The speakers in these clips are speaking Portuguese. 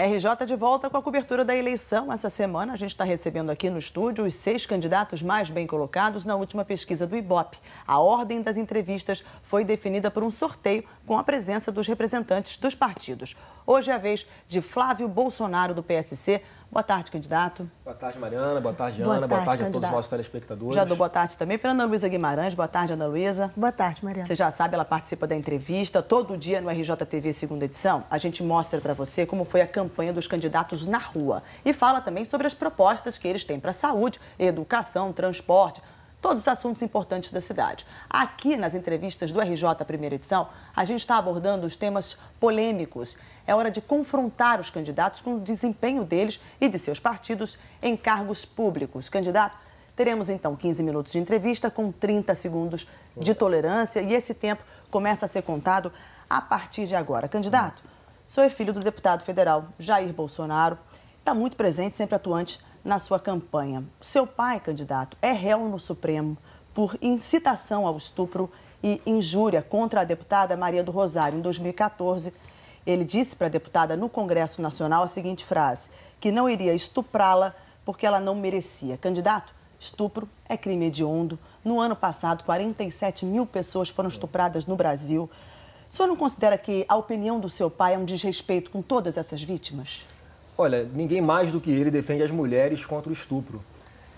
RJ de volta com a cobertura da eleição. Essa semana a gente está recebendo aqui no estúdio os 6 candidatos mais bem colocados na última pesquisa do Ibope. A ordem das entrevistas foi definida por um sorteio com a presença dos representantes dos partidos. Hoje é a vez de Flávio Bolsonaro, do PSC. Boa tarde, candidato. Boa tarde, Mariana. Boa tarde, Ana. Boa tarde a todos os nossos telespectadores. Já dou boa tarde também para Ana Luísa Guimarães. Boa tarde, Ana Luísa. Boa tarde, Mariana. Você já sabe, ela participa da entrevista. Todo dia no RJTV segunda edição, a gente mostra para você como foi a campanha dos candidatos na rua. E fala também sobre as propostas que eles têm para saúde, educação, transporte, todos os assuntos importantes da cidade. Aqui nas entrevistas do RJ Primeira Edição, a gente está abordando os temas polêmicos. É hora de confrontar os candidatos com o desempenho deles e de seus partidos em cargos públicos. Candidato, teremos então 15 minutos de entrevista com 30 segundos de tolerância e esse tempo começa a ser contado a partir de agora. Candidato, sou filho do deputado federal Jair Bolsonaro, está muito presente, sempre atuante na sua campanha. Seu pai, candidato, é réu no Supremo por incitação ao estupro e injúria contra a deputada Maria do Rosário em 2014. Ele disse para a deputada no Congresso Nacional a seguinte frase, que não iria estuprá-la porque ela não merecia. Candidato, estupro é crime hediondo. No ano passado, 47 mil pessoas foram estupradas no Brasil. O senhor não considera que a opinião do seu pai é um desrespeito com todas essas vítimas? Olha, ninguém mais do que ele defende as mulheres contra o estupro.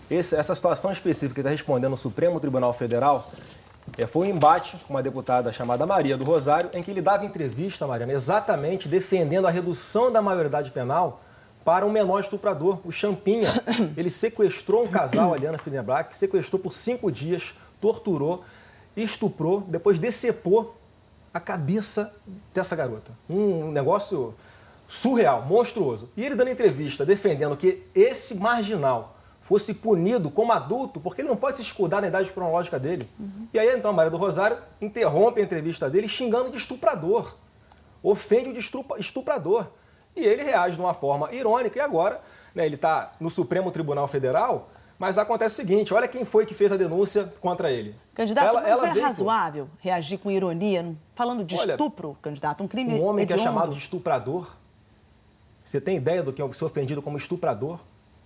Essa situação específica que está respondendo no Supremo Tribunal Federal foi um embate com uma deputada chamada Maria do Rosário, em que ele dava entrevista, Mariana, exatamente defendendo a redução da maioridade penal para um menor estuprador, o Champinha. Ele sequestrou um casal, a Liana Fineblack, sequestrou por 5 dias, torturou, estuprou, depois decepou a cabeça dessa garota. Um negócio surreal, monstruoso. E ele dando entrevista defendendo que esse marginal fosse punido como adulto, porque ele não pode se escudar na idade cronológica dele. E aí, então, a Maria do Rosário interrompe a entrevista dele xingando de estuprador. Ofende o de estuprador. E ele reage de uma forma irônica. E agora, né, ele está no Supremo Tribunal Federal, mas acontece o seguinte, olha quem foi que fez a denúncia contra ele. Candidato, não é razoável reagir com ironia, falando de estupro, candidato, um crime hediondo? Um homem que é chamado de estuprador, você tem ideia do que é ser ofendido como estuprador?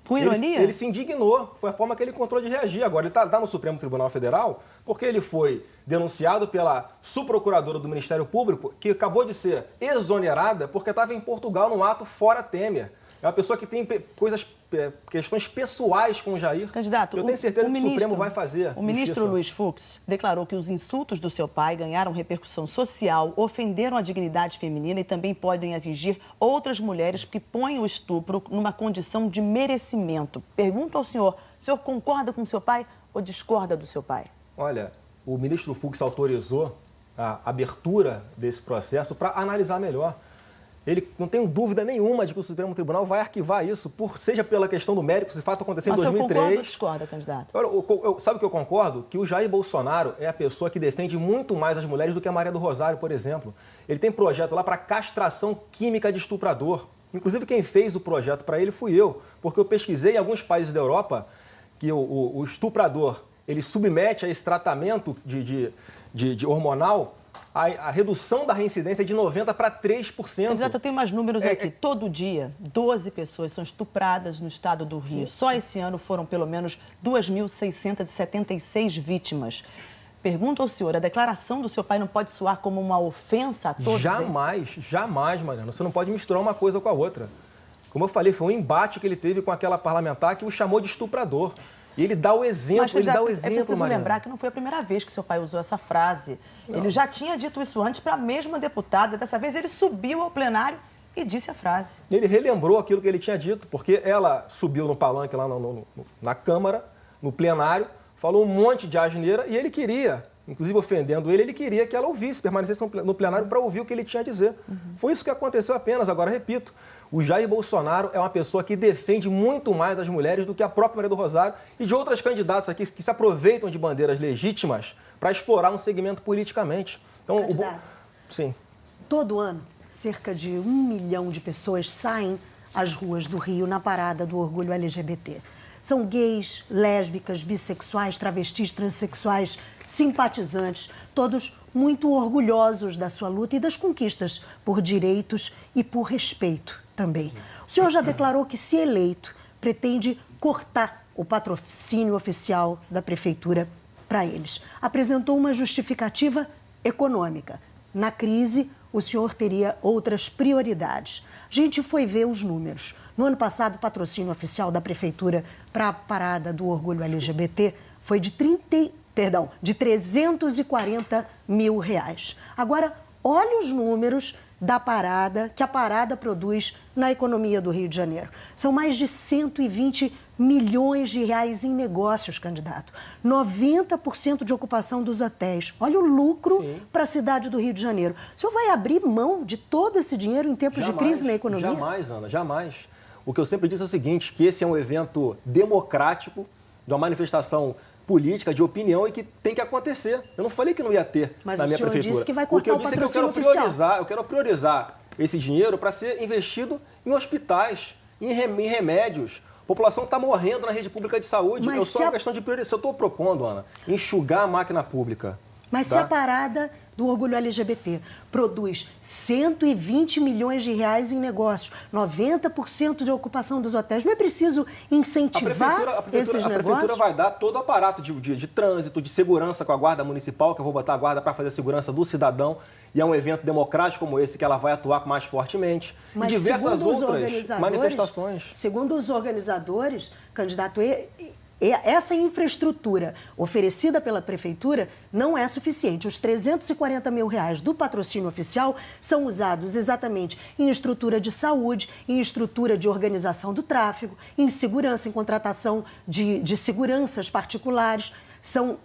Com ironia? Ele se indignou, foi a forma que ele encontrou de reagir. Agora, ele está no Supremo Tribunal Federal porque ele foi denunciado pela subprocuradora do Ministério Público, que acabou de ser exonerada porque estava em Portugal num ato fora Temer. É uma pessoa que tem questões pessoais com o Jair. Candidato, eu tenho certeza que o Supremo vai fazer. O ministro Luiz Fux declarou que os insultos do seu pai ganharam repercussão social, ofenderam a dignidade feminina e também podem atingir outras mulheres que põem o estupro numa condição de merecimento. Pergunto ao senhor, o senhor concorda com seu pai ou discorda do seu pai? Olha, o ministro Fux autorizou a abertura desse processo para analisar melhor. Ele não tem dúvida nenhuma de que o Supremo Tribunal vai arquivar isso, seja pela questão do mérito, se fato aconteceu em 2003. Mas o senhor concorda ou discorda, candidato? Sabe o que eu concordo? Que o Jair Bolsonaro é a pessoa que defende muito mais as mulheres do que a Maria do Rosário, por exemplo. Ele tem projeto lá para castração química de estuprador. Inclusive, quem fez o projeto para ele fui eu, porque eu pesquisei em alguns países da Europa que o estuprador ele submete a esse tratamento de hormonal. A redução da reincidência é de 90% para 3%. Candidato, eu tenho mais números aqui. Todo dia, 12 pessoas são estupradas no estado do Rio. Sim. Só esse ano foram pelo menos 2.676 vítimas. Pergunto ao senhor, a declaração do seu pai não pode soar como uma ofensa a todos? Jamais, Mariana. Você não pode misturar uma coisa com a outra. Como eu falei, foi um embate que ele teve com aquela parlamentar que o chamou de estuprador. E ele dá o exemplo, Mas, é preciso lembrar que não foi a primeira vez que seu pai usou essa frase. Não. Ele já tinha dito isso antes para a mesma deputada. Dessa vez ele subiu ao plenário e disse a frase. Ele relembrou aquilo que ele tinha dito, porque ela subiu no palanque lá na Câmara, no plenário, falou um monte de asneira e ele queria, inclusive ofendendo ele queria que ela ouvisse, permanecesse no plenário para ouvir o que ele tinha a dizer. Foi isso que aconteceu apenas. Agora, repito, o Jair Bolsonaro é uma pessoa que defende muito mais as mulheres do que a própria Maria do Rosário e de outras candidatas aqui que se aproveitam de bandeiras legítimas para explorar um segmento politicamente. Então, sim. Todo ano, cerca de 1 milhão de pessoas saem às ruas do Rio na parada do orgulho LGBT. São gays, lésbicas, bissexuais, travestis, transexuais, simpatizantes, todos muito orgulhosos da sua luta e das conquistas por direitos e por respeito também. O senhor já declarou que, se eleito, pretende cortar o patrocínio oficial da Prefeitura para eles. Apresentou uma justificativa econômica. Na crise, o senhor teria outras prioridades. A gente foi ver os números. No ano passado, o patrocínio oficial da Prefeitura para a parada do orgulho LGBT foi de 340 mil reais. Agora, olha os números da parada, que a parada produz na economia do Rio de Janeiro. São mais de 120 milhões de reais em negócios, candidato. 90% de ocupação dos hotéis. Olha o lucro para a cidade do Rio de Janeiro. O senhor vai abrir mão de todo esse dinheiro em tempos de crise na economia? Jamais, Ana, jamais. O que eu sempre disse é o seguinte, que esse é um evento democrático, de uma manifestação política, de opinião e que tem que acontecer. Eu não falei que não ia ter na minha prefeitura. Mas o senhor disse que vai cortar o patrocínio oficial. Eu quero priorizar esse dinheiro para ser investido em hospitais, em remédios. A população está morrendo na rede pública de saúde. É só uma questão de prioridade. Eu estou propondo, Ana, enxugar a máquina pública. Mas se a parada do orgulho LGBT produz 120 milhões de reais em negócios, 90% de ocupação dos hotéis, não é preciso incentivar esses negócios? A prefeitura vai dar todo o aparato de trânsito, de segurança com a guarda municipal, que eu vou botar a guarda para fazer a segurança do cidadão, e é um evento democrático como esse que ela vai atuar mais fortemente. Mas e diversas outras manifestações. Segundo os organizadores, candidato, essa infraestrutura oferecida pela Prefeitura não é suficiente. Os 340 mil reais do patrocínio oficial são usados exatamente em estrutura de saúde, em estrutura de organização do tráfego, em segurança, em contratação de seguranças particulares. São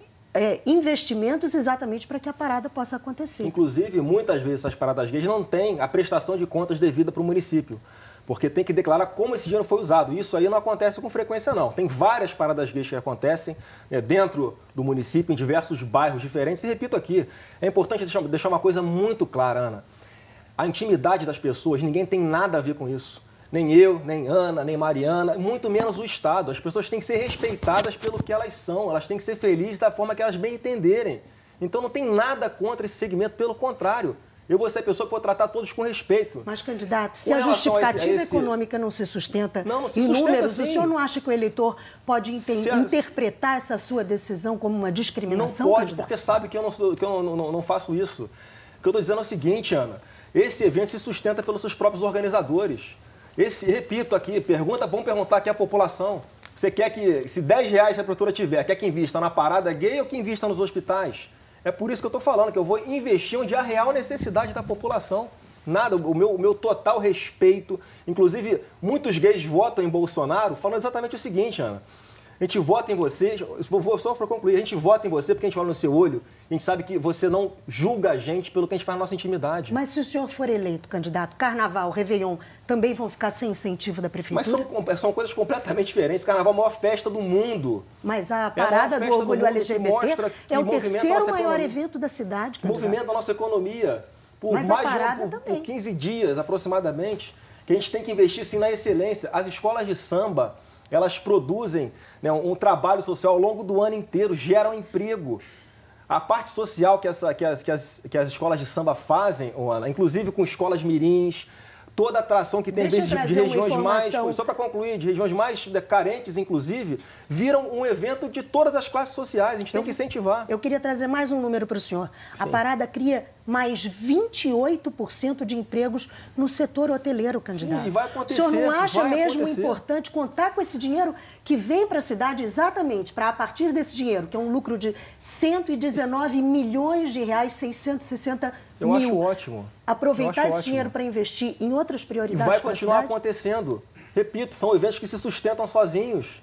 investimentos exatamente para que a parada possa acontecer. Inclusive, muitas vezes essas paradas gays não têm a prestação de contas devida para o município. Porque tem que declarar como esse dinheiro foi usado. Isso aí não acontece com frequência, não. Tem várias paradas gays que acontecem dentro do município, em diversos bairros diferentes. E repito aqui, é importante deixar uma coisa muito clara, Ana. A intimidade das pessoas, ninguém tem nada a ver com isso. Nem eu, nem Ana, nem Mariana, muito menos o Estado. As pessoas têm que ser respeitadas pelo que elas são. Elas têm que ser felizes da forma que elas bem entenderem. Então não tem nada contra esse segmento, pelo contrário. Eu vou ser a pessoa que vou tratar todos com respeito. Mas, candidato, se a justificativa econômica não se sustenta em números, o senhor não acha que o eleitor pode interpretar essa sua decisão como uma discriminação, Não pode, candidato? Porque sabe que eu não faço isso. O que eu estou dizendo é o seguinte, Ana. Esse evento se sustenta pelos seus próprios organizadores. Repito aqui, vamos perguntar aqui à população. Você quer que, se 10 reais a prefeitura tiver, quer que invista na parada gay ou que invista nos hospitais? É por isso que eu estou falando, que eu vou investir onde há real necessidade da população. Nada, o meu total respeito. Inclusive, muitos gays votam em Bolsonaro falando exatamente o seguinte, Ana. A gente vota em você, só para concluir, a gente vota em você porque a gente olha no seu olho, a gente sabe que você não julga a gente pelo que a gente faz na nossa intimidade. Mas se o senhor for eleito, candidato, Carnaval, Réveillon, também vão ficar sem incentivo da Prefeitura? Mas são coisas completamente diferentes. Carnaval é a maior festa do mundo. Mas a parada do orgulho LGBT é o terceiro maior evento da cidade, candidato. Movimenta a nossa economia por por 15 dias, aproximadamente, que a gente tem que investir, sim, na excelência. As escolas de samba, elas produzem um trabalho social ao longo do ano inteiro, geram emprego. A parte social que as escolas de samba fazem, Ana, inclusive com escolas mirins, toda a atração que tem de regiões mais, só para concluir, de regiões mais carentes, inclusive, viram um evento de todas as classes sociais. A gente tem que incentivar. Eu queria trazer mais um número para o senhor. Sim. A parada cria mais 28% de empregos no setor hoteleiro, candidato. Sim, e vai acontecer. O senhor não acha mesmo importante contar com esse dinheiro que vem para a cidade exatamente para, a partir desse dinheiro, que é um lucro de 119 milhões de reais, 660 Eu acho ótimo. Aproveitar esse dinheiro para investir em outras prioridades. Vai continuar acontecendo. Repito, são eventos que se sustentam sozinhos.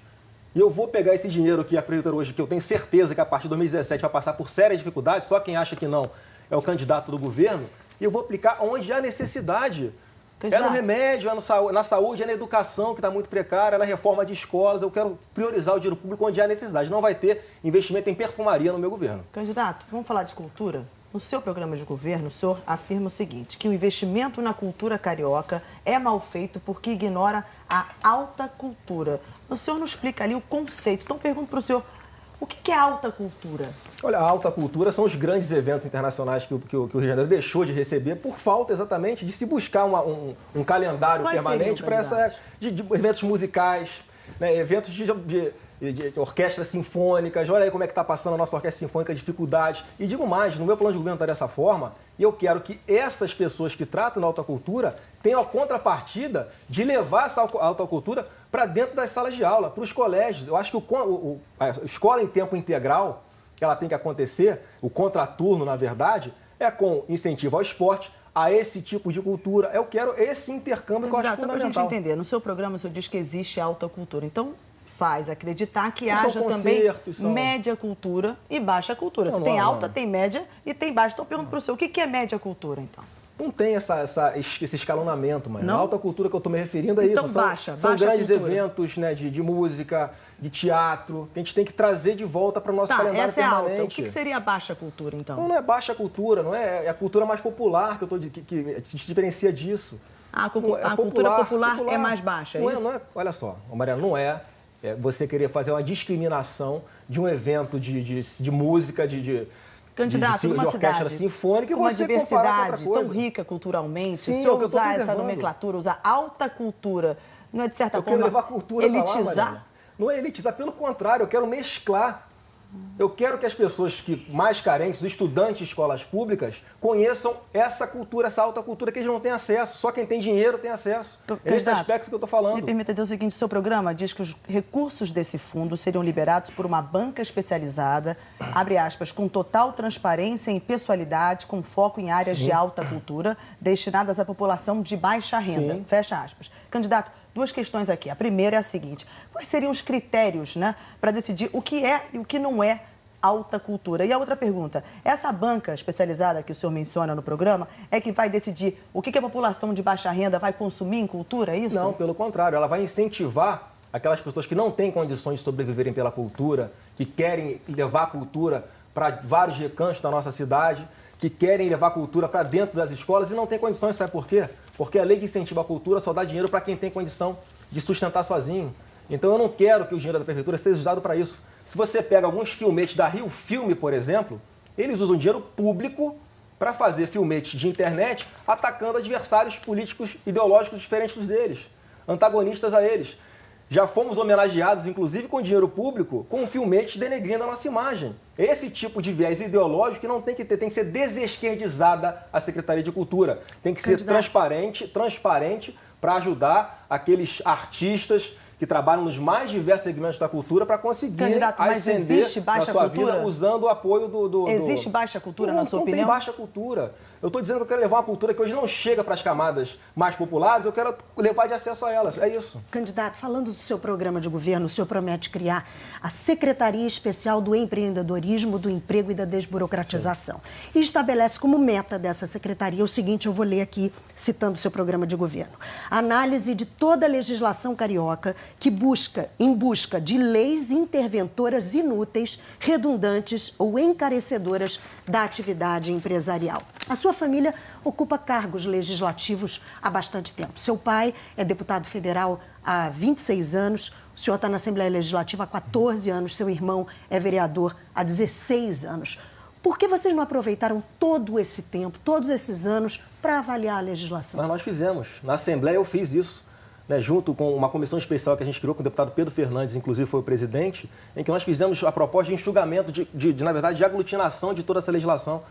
E eu vou pegar esse dinheiro que a prefeitura hoje, que eu tenho certeza que a partir de 2017 vai passar por sérias dificuldades, só quem acha que não é o candidato do governo, e eu vou aplicar onde há necessidade. Candidato. É no remédio, é na saúde, é na educação, que está muito precária, é na reforma de escolas. Eu quero priorizar o dinheiro público onde há necessidade. Não vai ter investimento em perfumaria no meu governo. Candidato, vamos falar de cultura? No seu programa de governo, o senhor afirma o seguinte, que o investimento na cultura carioca é mal feito porque ignora a alta cultura. O senhor não explica ali o conceito. Então, pergunto para o senhor, O que é alta cultura? Olha, a alta cultura são os grandes eventos internacionais que o Rio de Janeiro deixou de receber por falta exatamente de se buscar um calendário permanente para de eventos musicais, né, eventos de orquestras sinfônicas. Olha aí como é que está passando a nossa orquestra sinfônica, dificuldades. E digo mais, no meu plano de governo está dessa forma, e eu quero que essas pessoas que tratam da alta cultura tenham a contrapartida de levar essa alta cultura para dentro das salas de aula, para os colégios. Eu acho que a escola em tempo integral, que ela tem que acontecer, o contraturno, na verdade, é com incentivo ao esporte, a esse tipo de cultura. Eu quero esse intercâmbio que eu acho fundamental. Só para a gente entender, no seu programa o senhor diz que existe alta cultura. Então, faz acreditar que haja também média cultura e baixa cultura. Você tem alta, tem média e tem baixa. Então, eu pergunto para o senhor, o que é média cultura, então? Não tem esse escalonamento, mas a alta cultura que eu estou me referindo é então, isso. São grandes eventos, né, de música, de teatro, que a gente tem que trazer de volta para o nosso calendário essa permanente. É alta. O que seria a baixa cultura, então? Não é baixa cultura, não é, é a cultura mais popular que se diferencia disso. A cultura popular é mais baixa, é isso? Não é, olha só, Mariana, não é você querer fazer uma discriminação de um evento de música, candidato, numa orquestra sinfônica, com uma diversidade tão rica culturalmente, se eu usar essa nomenclatura, usar alta cultura, não é de certa forma levar a cultura elitizar? Lá, não é elitizar, pelo contrário, eu quero mesclar. Eu quero que as pessoas mais carentes, os estudantes de escolas públicas, conheçam essa cultura, essa alta cultura que eles não têm acesso. Só quem tem dinheiro tem acesso. É esse aspecto que eu estou falando. Me permita dizer o seguinte, o seu programa diz que os recursos desse fundo seriam liberados por uma banca especializada, abre aspas, com total transparência e pessoalidade, com foco em áreas de alta cultura, destinadas à população de baixa renda. Fecha aspas. Candidato, duas questões aqui. A primeira é a seguinte: quais seriam os critérios, né, para decidir o que é e o que não é alta cultura? E a outra pergunta: essa banca especializada que o senhor menciona no programa é que vai decidir o que a população de baixa renda vai consumir em cultura, é isso? Não, pelo contrário. Ela vai incentivar aquelas pessoas que não têm condições de sobreviverem pela cultura, que querem levar a cultura para vários recantos da nossa cidade, que querem levar a cultura para dentro das escolas e não têm condições. Sabe por quê? Porque a lei que incentiva a cultura só dá dinheiro para quem tem condição de sustentar sozinho. Então eu não quero que o dinheiro da prefeitura seja usado para isso. Se você pega alguns filmetes da Rio Filme, por exemplo, eles usam dinheiro público para fazer filmetes de internet atacando adversários políticos ideológicos diferentes dos deles, antagonistas a eles. Já fomos homenageados, inclusive, com dinheiro público, com filmetes denegrindo a nossa imagem. Esse tipo de viés ideológico que não tem que ter, tem que ser desesquerdizada a Secretaria de Cultura. Tem que ser transparente para ajudar aqueles artistas que trabalham nos mais diversos segmentos da cultura para conseguir ascender na sua vida usando o apoio do... Existe baixa cultura, na sua opinião? Não tem baixa cultura. Eu estou dizendo que eu quero levar uma cultura que hoje não chega para as camadas mais populares, eu quero levar de acesso a elas. É isso. Candidato, falando do seu programa de governo, o senhor promete criar a Secretaria Especial do Empreendedorismo, do Emprego e da Desburocratização. E estabelece como meta dessa secretaria o seguinte, eu vou ler aqui, citando o seu programa de governo: análise de toda a legislação carioca em busca de leis interventoras inúteis, redundantes ou encarecedoras da atividade empresarial. A sua família ocupa cargos legislativos há bastante tempo. Seu pai é deputado federal há 26 anos, o senhor está na Assembleia Legislativa há 14 anos, seu irmão é vereador há 16 anos. Por que vocês não aproveitaram todo esse tempo, todos esses anos, para avaliar a legislação? Mas nós fizemos. Na Assembleia eu fiz isso, né, junto com uma comissão especial que a gente criou, com o deputado Pedro Fernandes, inclusive foi o presidente, em que nós fizemos a proposta de enxugamento, na verdade, de aglutinação de toda essa legislação.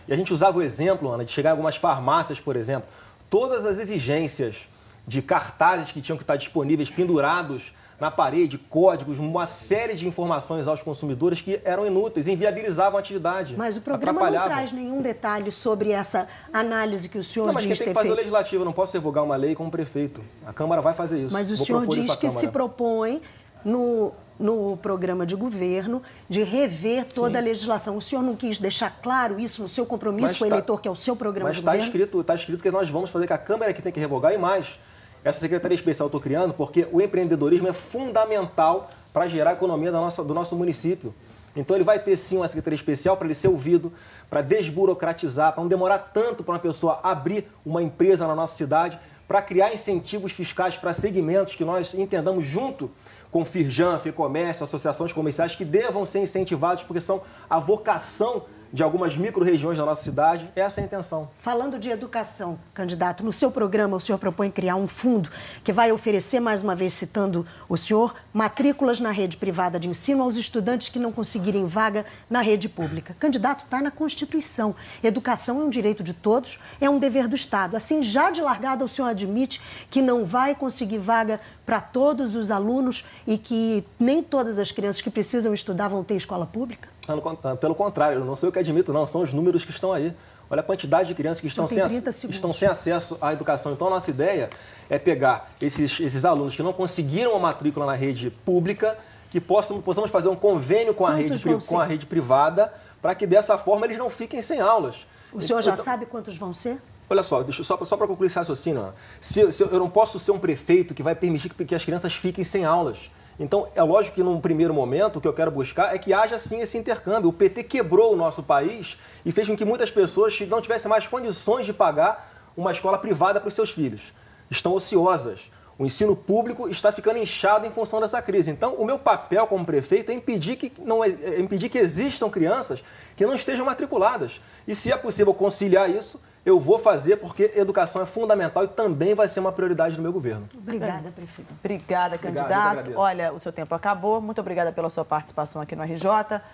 E a gente usava o exemplo, Ana, de chegar em algumas farmácias, por exemplo, todas as exigências de cartazes que tinham que estar disponíveis, pendurados na parede, códigos, uma série de informações aos consumidores que eram inúteis, inviabilizavam a atividade. Mas o programa não traz nenhum detalhe sobre essa análise que o senhor diz ter feito. Mas quem tem que fazer o legislativo, eu não posso revogar uma lei como prefeito. A Câmara vai fazer isso. Mas o senhor diz que se propõe no programa de governo de rever toda a legislação. O senhor não quis deixar claro isso no seu compromisso com o eleitor, que é o seu programa de governo? Mas está escrito que nós vamos fazer, que a Câmara é que tem que revogar e mais. Essa Secretaria Especial eu estou criando porque o empreendedorismo é fundamental para gerar a economia do nosso município. Então ele vai ter sim uma Secretaria Especial para ele ser ouvido, para desburocratizar, para não demorar tanto para uma pessoa abrir uma empresa na nossa cidade, para criar incentivos fiscais para segmentos que nós entendamos junto com Firjan, Fecomércio, associações comerciais que devam ser incentivados porque são a vocação de algumas micro-regiões da nossa cidade. Essa é a intenção. Falando de educação, candidato, no seu programa o senhor propõe criar um fundo que vai oferecer, mais uma vez citando o senhor, matrículas na rede privada de ensino aos estudantes que não conseguirem vaga na rede pública. Candidato, está na Constituição. Educação é um direito de todos, é um dever do Estado. Assim, já de largada, o senhor admite que não vai conseguir vaga para todos os alunos e que nem todas as crianças que precisam estudar vão ter escola pública? Pelo contrário, não sou eu que admito, não, são os números que estão aí. Olha a quantidade de crianças que estão sem acesso à educação. Então, a nossa ideia é pegar esses alunos que não conseguiram a matrícula na rede pública, que possamos fazer um convênio com a rede privada, para que dessa forma eles não fiquem sem aulas. O senhor já sabe quantos vão ser? Olha só, só para concluir esse raciocínio, eu não posso ser um prefeito que vai permitir que as crianças fiquem sem aulas. Então, é lógico que num primeiro momento o que eu quero buscar é que haja sim esse intercâmbio. O PT quebrou o nosso país e fez com que muitas pessoas não tivessem mais condições de pagar uma escola privada para os seus filhos. Estão ociosas. O ensino público está ficando inchado em função dessa crise. Então, o meu papel como prefeito é impedir que existam crianças que não estejam matriculadas. E se é possível conciliar isso, eu vou fazer, porque educação é fundamental e também vai ser uma prioridade do meu governo. Obrigada, prefeito. Obrigada, candidato. Olha, o seu tempo acabou. Muito obrigada pela sua participação aqui no RJ.